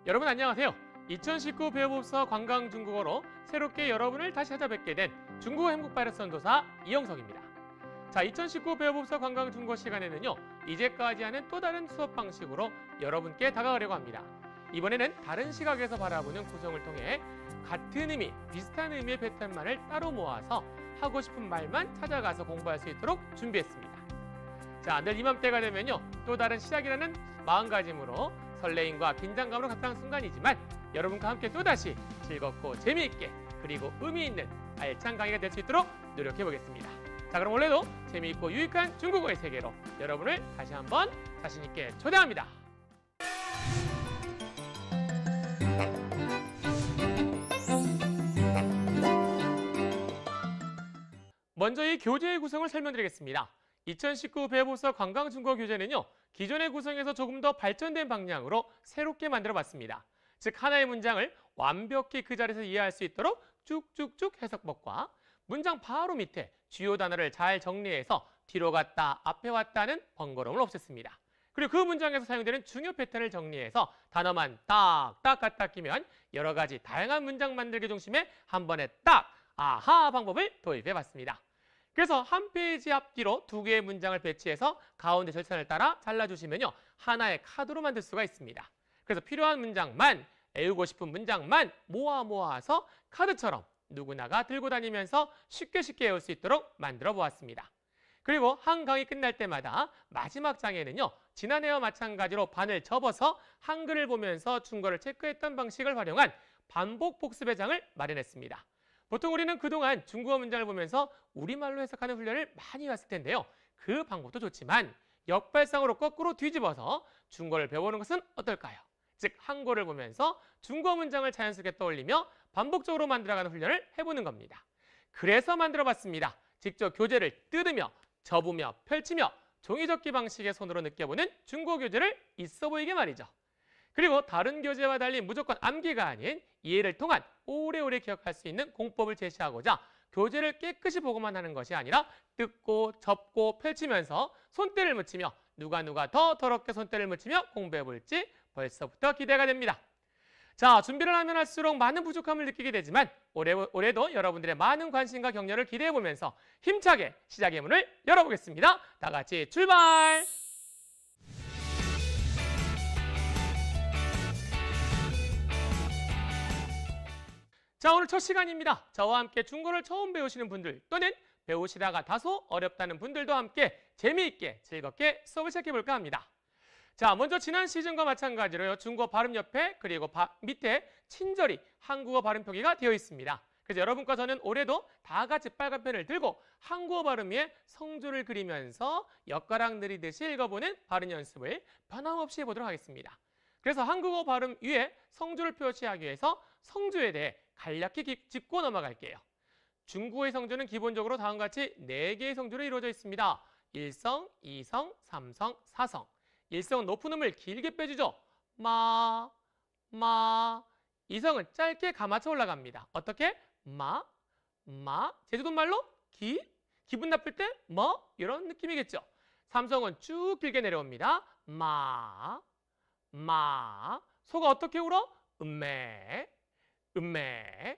여러분 안녕하세요. 2019 배워봅서 관광중국어로 새롭게 여러분을 다시 찾아뵙게 된 중국어 행복바이러스 선도사 이영석입니다. 자, 2019 배워봅서 관광중국어 시간에는요, 이제까지 하는 또 다른 수업 방식으로 여러분께 다가가려고 합니다. 이번에는 다른 시각에서 바라보는 구성을 통해 같은 의미, 비슷한 의미의 패턴만을 따로 모아서 하고 싶은 말만 찾아가서 공부할 수 있도록 준비했습니다. 자, 늘 이맘때가 되면요, 또 다른 시작이라는 마음가짐으로 설레임과 긴장감으로 가득한 순간이지만 여러분과 함께 또다시 즐겁고 재미있게 그리고 의미 있는 알찬 강의가 될 수 있도록 노력해 보겠습니다. 자, 그럼 원래도 재미있고 유익한 중국어의 세계로 여러분을 다시 한번 자신 있게 초대합니다. 먼저 이 교재의 구성을 설명드리겠습니다. 2019 배워봅서 관광중국어 교재는요, 기존의 구성에서 조금 더 발전된 방향으로 새롭게 만들어봤습니다. 즉, 하나의 문장을 완벽히 그 자리에서 이해할 수 있도록 쭉쭉쭉 해석법과 문장 바로 밑에 주요 단어를 잘 정리해서 뒤로 갔다, 앞에 왔다는 번거로움을 없앴습니다. 그리고 그 문장에서 사용되는 중요 패턴을 정리해서 단어만 딱딱 갖다 끼면 여러 가지 다양한 문장 만들기 중심에 한 번에 딱 아하 방법을 도입해봤습니다. 그래서 한 페이지 앞뒤로 두 개의 문장을 배치해서 가운데 절차를 따라 잘라주시면요, 하나의 카드로 만들 수가 있습니다. 그래서 필요한 문장만, 외우고 싶은 문장만 모아서 카드처럼 누구나가 들고 다니면서 쉽게 외울 수 있도록 만들어 보았습니다. 그리고 한 강의 끝날 때마다 마지막 장에는요, 지난해와 마찬가지로 반을 접어서 한글을 보면서 중국어를 체크했던 방식을 활용한 반복 복습의 장을 마련했습니다. 보통 우리는 그동안 중국어 문장을 보면서 우리말로 해석하는 훈련을 많이 해왔을 텐데요. 그 방법도 좋지만 역발상으로 거꾸로 뒤집어서 중국어를 배워보는 것은 어떨까요? 즉, 한국어를 보면서 중국어 문장을 자연스럽게 떠올리며 반복적으로 만들어가는 훈련을 해보는 겁니다. 그래서 만들어봤습니다. 직접 교재를 뜯으며 접으며 펼치며 종이접기 방식의 손으로 느껴보는 중국어 교재를 있어 보이게 말이죠. 그리고 다른 교재와 달리 무조건 암기가 아닌 이해를 통한 오래오래 기억할 수 있는 공법을 제시하고자 교재를 깨끗이 보고만 하는 것이 아니라 뜯고 접고 펼치면서 손때를 묻히며 누가 더 더럽게 손때를 묻히며 공부해 볼지 벌써부터 기대가 됩니다. 자, 준비를 하면 할수록 많은 부족함을 느끼게 되지만 올해도 여러분들의 많은 관심과 격려를 기대해 보면서 힘차게 시작의 문을 열어보겠습니다. 다 같이 출발! 자, 오늘 첫 시간입니다. 저와 함께 중국어를 처음 배우시는 분들 또는 배우시다가 다소 어렵다는 분들도 함께 재미있게 즐겁게 수업을 시작해볼까 합니다. 자, 먼저 지난 시즌과 마찬가지로요, 중국어 발음 옆에 그리고 밑에 친절히 한국어 발음 표기가 되어 있습니다. 그래서 여러분과 저는 올해도 다 같이 빨간 펜을 들고 한국어 발음 위에 성조를 그리면서 엿가락 느리듯이 읽어보는 발음 연습을 변함없이 해보도록 하겠습니다. 그래서 한국어 발음 위에 성조를 표시하기 위해서 성조에 대해 간략히 짚고 넘어갈게요. 중국어의 성조는 기본적으로 다음과 같이 4개의 성조로 이루어져 있습니다. 1성, 2성, 3성, 4성. 1성은 높은 음을 길게 빼주죠. 마, 마. 2성은 짧게 감아쳐 올라갑니다. 어떻게? 마, 마. 제주도 말로 기분 나쁠 때 뭐? 이런 느낌이겠죠. 3성은 쭉 길게 내려옵니다. 마, 마. 소가 어떻게 울어? 음매, 음매.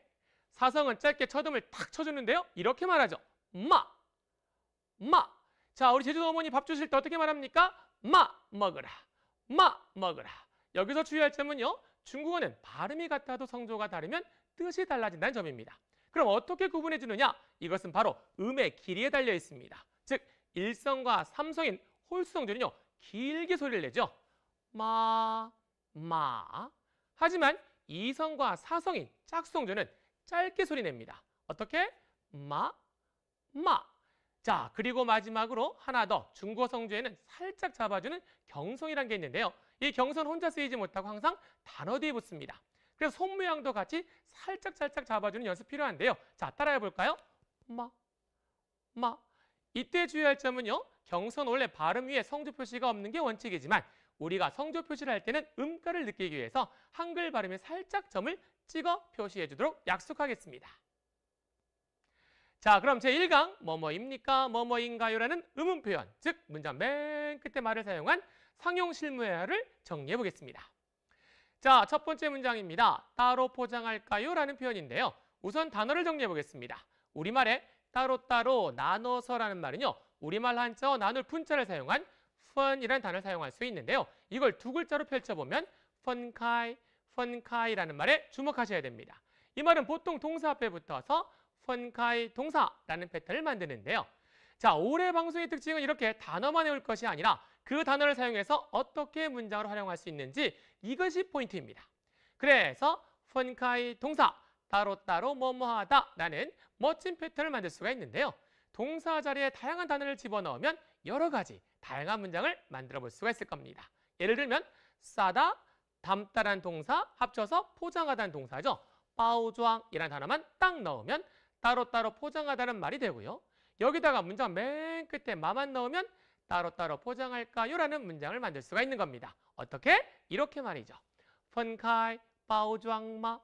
4성은 짧게 첫 음을 탁 쳐주는데요. 이렇게 말하죠. 마, 마. 자, 우리 제주도 어머니 밥 주실 때 어떻게 말합니까? 마, 먹으라, 마, 먹으라. 여기서 주의할 점은요, 중국어는 발음이 같아도 성조가 다르면 뜻이 달라진다는 점입니다. 그럼 어떻게 구분해 주느냐? 이것은 바로 음의 길이에 달려 있습니다. 즉, 1성과 3성인 홀수 성조는요, 길게 소리를 내죠. 마, 마. 하지만 2성과 4성인 짝수 성조는 짧게 소리 냅니다. 어떻게? 마, 마. 자, 그리고 마지막으로 하나 더, 중국어 성조에는 살짝 잡아주는 경성이라는 게 있는데요. 이 경성은 혼자 쓰이지 못하고 항상 단어 뒤에 붙습니다. 그래서 손 모양도 같이 살짝 잡아주는 연습 필요한데요. 자, 따라해 볼까요? 마, 마. 이때 주의할 점은요, 경성은 원래 발음 위에 성조 표시가 없는 게 원칙이지만 우리가 성조 표시를 할 때는 음가를 느끼기 위해서 한글 발음에 살짝 점을 찍어 표시해 주도록 약속하겠습니다. 자, 그럼 제1강 뭐뭐입니까? 뭐뭐인가요? 라는 의문 표현, 즉 문장 맨 끝에 말을 사용한 상용 실무회화를 정리해 보겠습니다. 자, 첫 번째 문장입니다. 따로 포장할까요? 라는 표현인데요. 우선 단어를 정리해 보겠습니다. 우리말에 따로따로 나눠서라는 말은요. 우리말 한자어 나눌 분자를 사용한 펀이라는 단어를 사용할 수 있는데요. 이걸 두 글자로 펼쳐보면 펀카이, 펀카이라는 말에 주목하셔야 됩니다. 이 말은 보통 동사 앞에 붙어서 펀카이 동사라는 패턴을 만드는데요. 자, 올해 방송의 특징은 이렇게 단어만 외울 것이 아니라 그 단어를 사용해서 어떻게 문장을 활용할 수 있는지 이것이 포인트입니다. 그래서 펀카이 동사, 따로따로 뭐뭐하다 라는 멋진 패턴을 만들 수가 있는데요. 동사 자리에 다양한 단어를 집어넣으면 여러 가지 다양한 문장을 만들어 볼 수가 있을 겁니다. 예를 들면 싸다, 담다란 동사 합쳐서 포장하다는 동사죠. 바오주앙이라는 단어만 딱 넣으면 따로따로 포장하다는 말이 되고요. 여기다가 문장 맨 끝에 마만 넣으면 따로따로 포장할까요? 라는 문장을 만들 수가 있는 겁니다. 어떻게? 이렇게 말이죠. 펀카이 바오주앙마.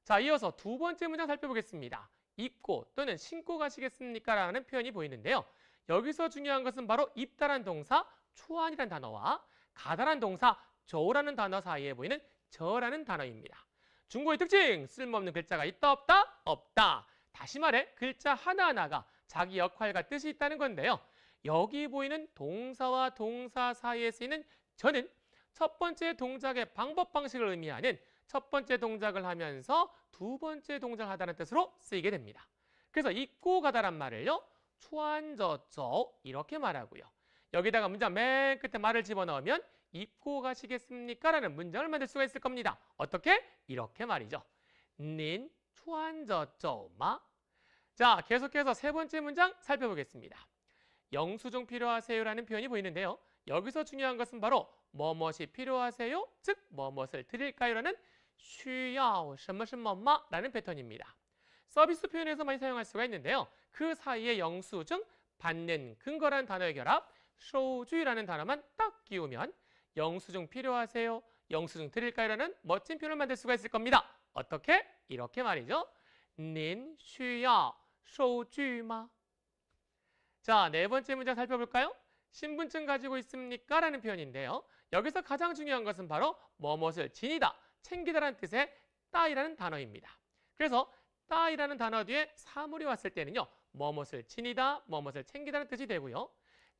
자, 이어서 두 번째 문장 살펴보겠습니다. 입고 또는 신고 가시겠습니까? 라는 표현이 보이는데요. 여기서 중요한 것은 바로 입다란 동사 추안이라는 단어와 가다란 동사 저라는 단어 사이에 보이는 저라는 단어입니다. 중국어의 특징! 쓸모없는 글자가 있다 없다? 없다. 다시 말해 글자 하나하나가 자기 역할과 뜻이 있다는 건데요. 여기 보이는 동사와 동사 사이에 쓰이는 저는 첫 번째 동작의 방법 방식을 의미하는 첫 번째 동작을 하면서 두 번째 동작을 하다는 뜻으로 쓰이게 됩니다. 그래서 입고 가다란 말을요. 추안저저 이렇게 말하고요. 여기다가 문장 맨 끝에 말을 집어넣으면 입고 가시겠습니까? 라는 문장을 만들 수가 있을 겁니다. 어떻게? 이렇게 말이죠. 닌 추안저저마. 자, 계속해서 세 번째 문장 살펴보겠습니다. 영수증 필요하세요? 라는 표현이 보이는데요. 여기서 중요한 것은 바로 뭐뭇이 필요하세요? 즉 뭐뭇을 드릴까요? 라는 需要什么什么吗? 라는 패턴입니다. 서비스 표현에서 많이 사용할 수가 있는데요. 그 사이에 영수증, 받는, 근거라는 단어의 결합, 收据라는 단어만 딱 끼우면 영수증 필요하세요? 영수증 드릴까요? 라는 멋진 표현을 만들 수가 있을 겁니다. 어떻게? 이렇게 말이죠. 您需要收据吗? 자, 네 번째 문장 살펴볼까요? 신분증 가지고 있습니까? 라는 표현인데요. 여기서 가장 중요한 것은 바로 뭐뭇을 지니다, 챙기다라는 뜻의 따이라는 단어입니다. 그래서 따이라는 단어 뒤에 사물이 왔을 때는요. 뭐뭇을 지니다, 뭐뭇을 챙기다는 뜻이 되고요.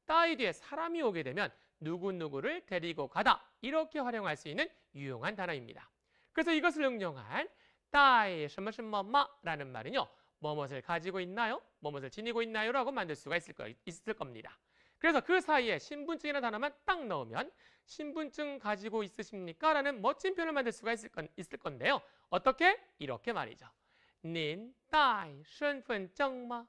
따이 뒤에 사람이 오게 되면 누구누구를 데리고 가다 이렇게 활용할 수 있는 유용한 단어입니다. 그래서 이것을 응용한 따이 什么什么吗 라는 말은요. 뭐뭇을 가지고 있나요? 뭐뭇을 지니고 있나요? 라고 만들 수가 있을 겁니다. 그래서 그 사이에 신분증이라는 단어만 딱 넣으면 신분증 가지고 있으십니까? 라는 멋진 표현을 만들 수가 있을 건데요. 어떻게? 이렇게 말이죠. 您带身份证吗?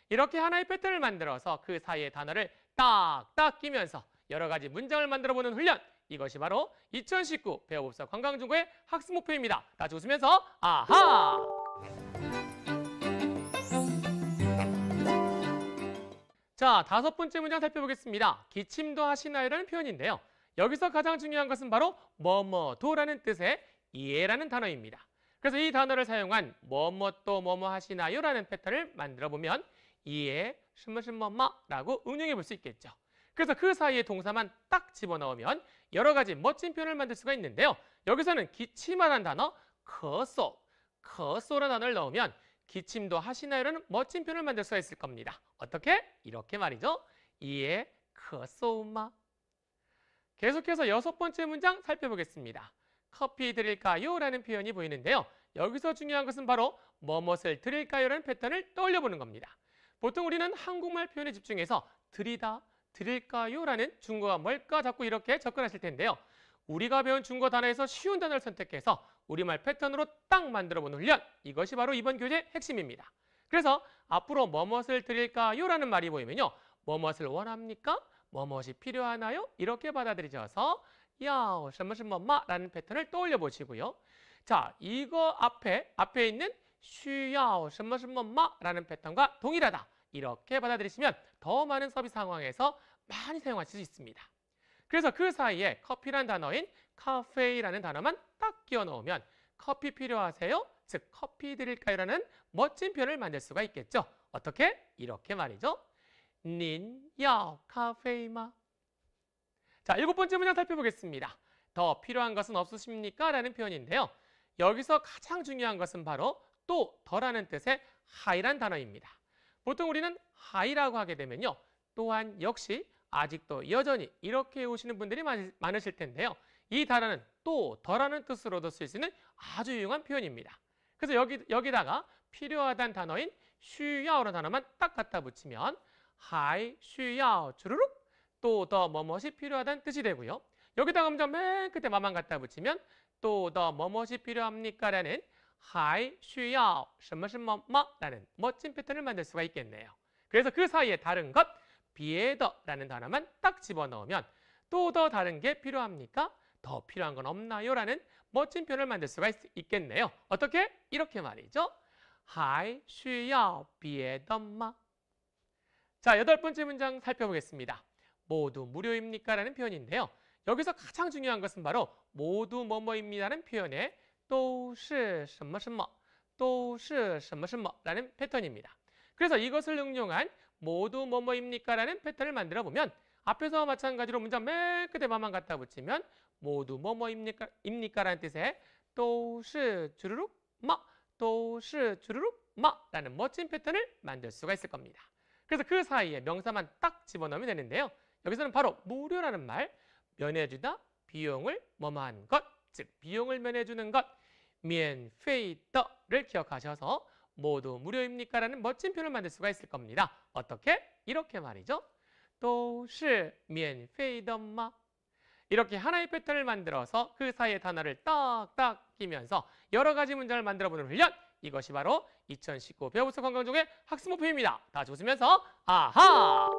이렇게 하나의 패턴을 만들어서 그 사이에 단어를 딱딱 끼면서 여러 가지 문장을 만들어보는 훈련. 이것이 바로 2019 배워봅시다 관광중국어의 학습 목표입니다. 다 같이 웃으면서 아하! 자, 다섯 번째 문장 살펴보겠습니다. 기침도 하시나요?라는 표현인데요. 여기서 가장 중요한 것은 바로 뭐뭐도라는 뜻의 이해라는 단어입니다. 그래서 이 단어를 사용한 뭐뭐도 뭐뭐 하시나요? 라는 패턴을 만들어 보면 이해, 스무스머마라고 응용해 볼 수 있겠죠. 그래서 그 사이에 동사만 딱 집어넣으면 여러 가지 멋진 표현을 만들 수가 있는데요. 여기서는 기침하는 단어 커소라는 단어를 넣으면 기침도 하시나요라는 멋진 표현을 만들 수가 있을 겁니다. 어떻게? 이렇게 말이죠. 이에 커소마. 계속해서 여섯 번째 문장 살펴보겠습니다. 커피 드릴까요? 라는 표현이 보이는데요. 여기서 중요한 것은 바로 뭐뭇을 드릴까요? 라는 패턴을 떠올려 보는 겁니다. 보통 우리는 한국말 표현에 집중해서 드리다, 드릴까요? 라는 중국어가 뭘까 자꾸 이렇게 접근하실 텐데요. 우리가 배운 중국어 단어에서 쉬운 단어를 선택해서 우리말 패턴으로 딱 만들어보는 훈련. 이것이 바로 이번 교재의 핵심입니다. 그래서 앞으로 뭐뭇을 드릴까요? 라는 말이 보이면요. 뭐뭇을 원합니까? 뭐뭇이 필요하나요? 이렇게 받아들이셔서 야오, 什么什么吗? 라는 패턴을 떠올려 보시고요. 자, 이거 앞에 있는 需要什么什么吗? 라는 패턴과 동일하다. 이렇게 받아들이시면 더 많은 서비스 상황에서 많이 사용하실 수 있습니다. 그래서 그 사이에 커피란 단어인 카페이라는 단어만 딱 끼워 넣으면 커피 필요하세요? 즉 커피 드릴까요? 라는 멋진 표현을 만들 수가 있겠죠. 어떻게? 이렇게 말이죠. 您要咖啡吗? 자, 일곱 번째 문장 살펴보겠습니다. 더 필요한 것은 없으십니까? 라는 표현인데요. 여기서 가장 중요한 것은 바로 또 더라는 뜻의 하이란 단어입니다. 보통 우리는 하이라고 하게 되면요. 또한 역시 아직도 여전히 이렇게 외우시는 분들이 많으실 텐데요. 이 단어는 또 더라는 뜻으로도 쓸 수 있는 아주 유용한 표현입니다. 그래서 여기다가 필요하다는 단어인 需要라는 단어만 딱 갖다 붙이면 还需要 주르륵 또 더 뭐뭇이 필요하다는 뜻이 되고요. 여기다가 먼저 맨 끝에 마만 갖다 붙이면 또 더 뭐뭇이 필요합니까? 라는 还需要什么什么么라는 멋진 패턴을 만들 수가 있겠네요. 그래서 그 사이에 다른 것, 비에더라는 단어만 딱 집어넣으면 또 더 다른 게 필요합니까? 더 필요한 건 없나요? 라는 멋진 표현을 만들 수가 있겠네요. 어떻게? 이렇게 말이죠. 还需要别的吗? 자, 8번째 문장 살펴보겠습니다. 모두 무료입니까? 라는 표현인데요. 여기서 가장 중요한 것은 바로 모두 뭐뭐입니다라는 표현에 都是什么什么, 都是什么什么라는 패턴입니다. 그래서 이것을 응용한 모두 뭐뭐입니까? 라는 패턴을 만들어 보면 앞에서와 마찬가지로 문장 맨 끝에 마만 갖다 붙이면 모두 뭐뭐입니까? 라는 뜻의 都是 주르륵 마, 都是 주르륵 마 라는 멋진 패턴을 만들 수가 있을 겁니다. 그래서 그 사이에 명사만 딱 집어넣으면 되는데요. 여기서는 바로 무료라는 말, 면해주다, 비용을 뭐뭐한 것, 즉 비용을 면해주는 것, 免费的를 기억하셔서 모두 무료입니까? 라는 멋진 표현을 만들 수가 있을 겁니다. 어떻게? 이렇게 말이죠. 都是免费的吗? 이렇게 하나의 패턴을 만들어서 그 사이의 단어를 딱딱 끼면서 여러 가지 문장을 만들어보는 훈련! 이것이 바로 2019 배우수 건강종의 학습 목표입니다. 다 같이 웃으면서 아하!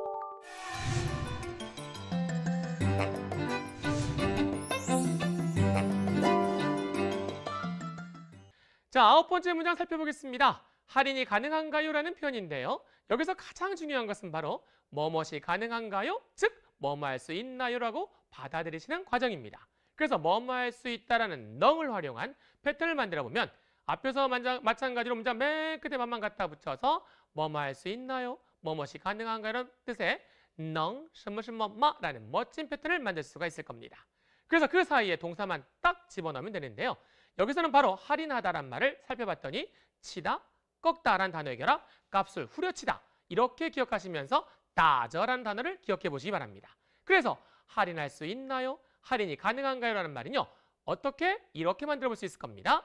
자, 9번째 문장 살펴보겠습니다. 할인이 가능한가요? 라는 표현인데요. 여기서 가장 중요한 것은 바로 뭐뭇이 가능한가요? 즉, 뭐뭐 할 수 있나요? 라고 받아들이시는 과정입니다. 그래서 뭐뭐 할 수 있다라는 넝을 활용한 패턴을 만들어 보면 앞에서 마찬가지로 문장 맨 끝에 만만 갖다 붙여서 뭐뭐 할 수 있나요? 뭐뭇이 가능한가요? 라는 뜻의 넝, 什么什么마 라는 멋진 패턴을 만들 수가 있을 겁니다. 그래서 그 사이에 동사만 딱 집어넣으면 되는데요. 여기서는 바로 할인하다란 말을 살펴봤더니 치다, 꺾다라는 단어의 결합, 값을 후려치다 이렇게 기억하시면서 따져라는 단어를 기억해 보시기 바랍니다. 그래서 할인할 수 있나요? 할인이 가능한가요? 라는 말은요. 어떻게? 이렇게 만들어 볼 수 있을 겁니다.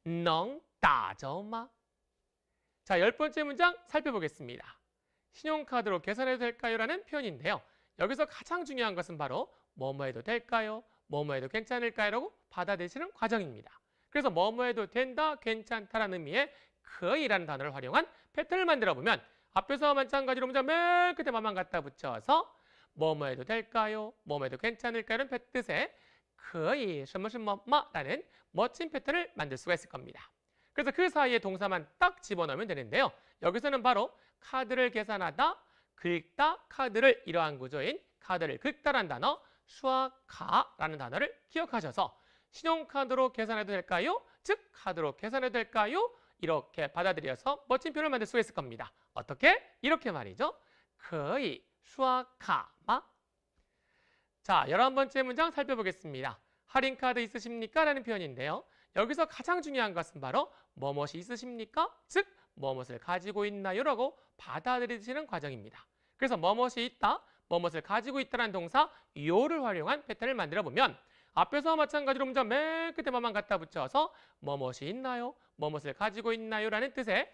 能打折吗? 자, 10번째 문장 살펴보겠습니다. 신용카드로 계산해도 될까요? 라는 표현인데요. 여기서 가장 중요한 것은 바로 뭐뭐 해도 될까요? 뭐뭐 해도 괜찮을까요? 라고 받아들이시는 과정입니다. 그래서 뭐뭐 해도 된다, 괜찮다라는 의미의 可以라는 단어를 활용한 패턴을 만들어 보면 앞에서와 마찬가지로 문장 맨 끝에 마만 갖다 붙여서 뭐뭐 해도 될까요? 뭐뭐 해도 괜찮을까요? 라는 뜻의 可以什么什么吗라는 멋진 패턴을 만들 수가 있을 겁니다. 그래서 그 사이에 동사만 딱 집어넣으면 되는데요. 여기서는 바로 카드를 계산하다, 긁다, 카드를 이러한 구조인 카드를 긁다라는 단어, 수화카라는 단어를 기억하셔서 신용카드로 계산해도 될까요? 즉 카드로 계산해도 될까요? 이렇게 받아들여서 멋진 표현을 만들 수가 있을 겁니다. 어떻게? 이렇게 말이죠. 可以刷卡吗? 자, 11번째 문장 살펴보겠습니다. 할인카드 있으십니까? 라는 표현인데요. 여기서 가장 중요한 것은 바로 뭐뭇이 있으십니까? 즉 뭐뭇을 가지고 있나요? 라고 받아들이시는 과정입니다. 그래서 뭐뭇이 있다, 뭐뭇을 가지고 있다는 동사 요를 활용한 패턴을 만들어 보면 앞에서와 마찬가지로 문장 맨 끝에 뭐만 갖다 붙여서 뭐뭇이 있나요? 뭐뭇을 가지고 있나요? 라는 뜻의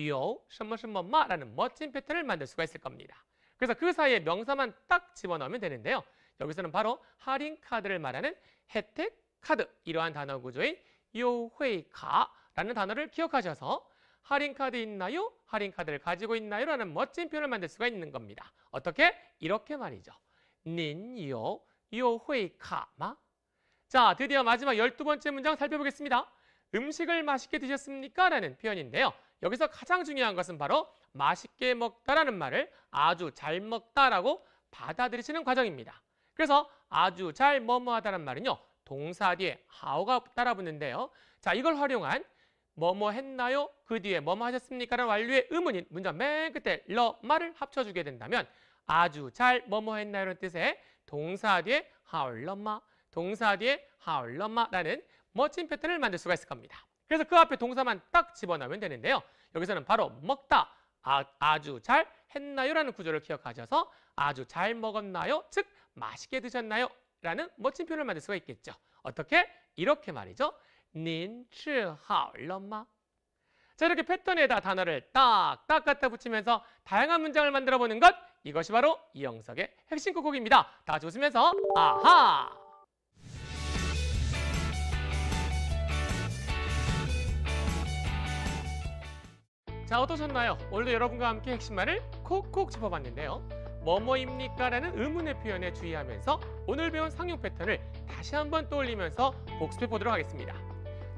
요, 什么什么마 라는 멋진 패턴을 만들 수가 있을 겁니다. 그래서 그 사이에 명사만 딱 집어넣으면 되는데요. 여기서는 바로 할인 카드를 말하는 혜택 카드 이러한 단어 구조인 요회카라는 단어를 기억하셔서 할인 카드 있나요? 할인 카드를 가지고 있나요? 라는 멋진 표현을 만들 수가 있는 겁니다. 어떻게? 이렇게 말이죠. 您有优惠卡吗? 자, 드디어 마지막 12번째 문장 살펴보겠습니다. 음식을 맛있게 드셨습니까? 라는 표현인데요. 여기서 가장 중요한 것은 바로 맛있게 먹다라는 말을 아주 잘 먹다라고 받아들이시는 과정입니다. 그래서 아주 잘 뭐뭐하다는 말은요. 동사 뒤에 하오가 따라 붙는데요. 자, 이걸 활용한 뭐뭐 했나요? 그 뒤에 뭐뭐 하셨습니까? 라는 완료의 의문인 문장 맨 끝에 러 말을 합쳐주게 된다면 아주 잘 뭐뭐 했나요? 라는 뜻의 동사 뒤에 하얼러마 동사 뒤에 하얼러마라는 멋진 패턴을 만들 수가 있을 겁니다. 그래서 그 앞에 동사만 딱 집어넣으면 되는데요. 여기서는 바로 먹다, 아주 잘 했나요? 라는 구조를 기억하셔서 아주 잘 먹었나요? 즉 맛있게 드셨나요? 라는 멋진 표현을 만들 수가 있겠죠. 어떻게? 이렇게 말이죠. 您吃好了吗? 자, 이렇게 패턴에다 단어를 딱딱 갖다 붙이면서 다양한 문장을 만들어 보는 것, 이것이 바로 이영석의 핵심 꼭꼭입니다. 다 같이 웃으면서 아하! 자, 어떠셨나요? 오늘도 여러분과 함께 핵심말을 콕콕 짚어봤는데요. 뭐뭐입니까? 라는 의문의 표현에 주의하면서 오늘 배운 상용 패턴을 다시 한번 떠올리면서 복습해 보도록 하겠습니다.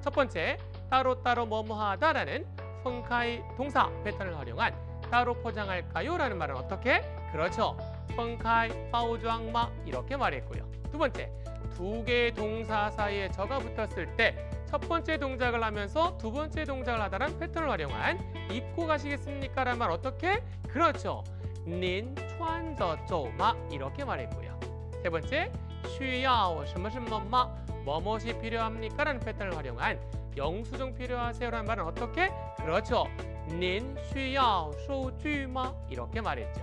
첫 번째, 따로따로 뭐뭐하다 라는 펑카이 동사 패턴을 활용한 따로 포장할까요? 라는 말은 어떻게? 그렇죠. 펑카이 파우주앙마 이렇게 말했고요. 두 번째, 두 개의 동사 사이에 저가 붙었을 때 첫 번째 동작을 하면서 두 번째 동작을 하다란 패턴을 활용한 입고 가시겠습니까? 라는 말 어떻게? 그렇죠. 您穿着走吗? 이렇게 말했고요. 세 번째, 需要什么什么吗? 뭐뭇이 필요합니까? 라는 패턴을 활용한 영수증 필요하세요? 라는 말은 어떻게? 그렇죠. 您需要收据吗? 이렇게 말했죠.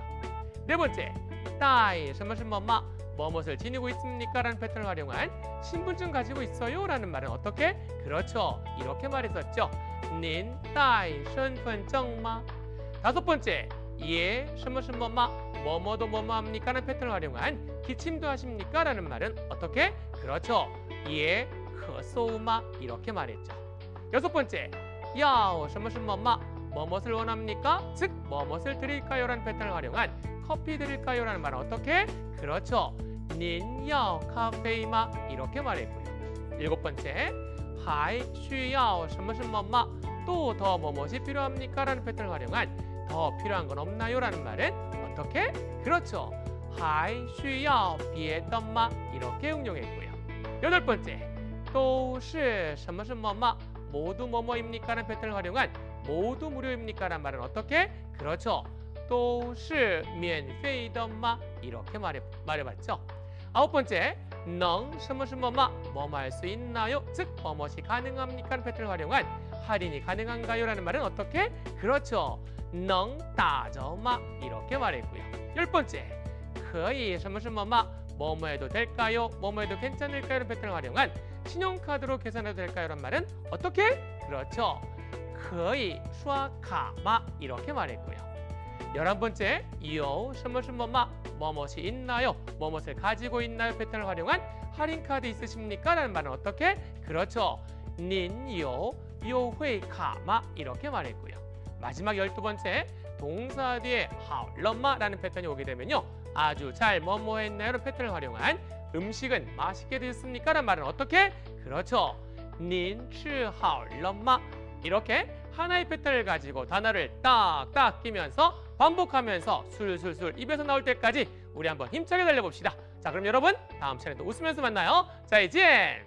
네 번째, 带什么什么吗? 뭐뭇을 지니고 있습니까? 라는 패턴을 활용한 신분증 가지고 있어요? 라는 말은 어떻게? 그렇죠. 이렇게 말했었죠. 您带身份证吗? 다섯 번째, 예, 什么什么吗? 뭐뭐도 뭐뭐 합니까? 라는 패턴을 활용한 기침도 하십니까? 라는 말은 어떻게? 그렇죠. 예, 咳嗽吗? 이렇게 말했죠. 여섯 번째, 要什么什么吗? 뭐뭇을 원합니까? 즉, 뭐뭇을 드릴까요? 라는 패턴을 활용한 커피 드릴까요? 라는 말은 어떻게? 그렇죠. 您要咖啡吗? 이렇게 말했고요. 일곱 번째, 还需要什么什么吗? 또 더 뭐뭇이 필요합니까? 라는 패턴을 활용한 더 필요한 건 없나요? 라는 말은 어떻게? 그렇죠. 还需要别的吗? 이렇게 응용했고요. 여덟 번째, 都是什么什么吗? 모두 뭐뭐입니까? 라는 패턴을 활용한 모두 무료입니까? 라는 말은 어떻게? 그렇죠. 都是免费的吗? 이렇게 말해봤죠. 아홉 번째, 能什么什么吗? 뭐뭐 할 수 있나요? 즉, 뭐뭇이 가능합니까? 라는 패턴을 활용한 할인이 가능한가요? 라는 말은 어떻게? 그렇죠. 能打折吗? 이렇게 말했고요. 열 번째, 可以什么什么吗? 뭐뭐 해도 될까요? 뭐뭐 해도 괜찮을까요? 라는 패턴을 활용한 신용카드로 계산해도 될까요? 라는 말은 어떻게? 그렇죠. 可以刷卡吗? 이렇게 말했고요. 11번째, 有什么什么吗? 뭐뭇이 있나요? 뭐뭇을 가지고 있나요? 패턴을 활용한 할인카드 있으십니까? 라는 말은 어떻게? 그렇죠. 您有优惠卡吗? 이렇게 말했고요. 마지막 12번째, 동사 뒤에 好了吗? 라는 패턴이 오게 되면요. 아주 잘 뭐뭐 했나요? 라는 패턴을 활용한 음식은 맛있게 드셨습니까? 라는 말은 어떻게? 그렇죠. 您吃好了吗? 이렇게 하나의 패턴을 가지고 단어를 딱딱 끼면서 반복하면서 술술술 입에서 나올 때까지 우리 한번 힘차게 달려봅시다. 자, 그럼 여러분 다음 시간에 또 웃으면서 만나요. 자, 이젠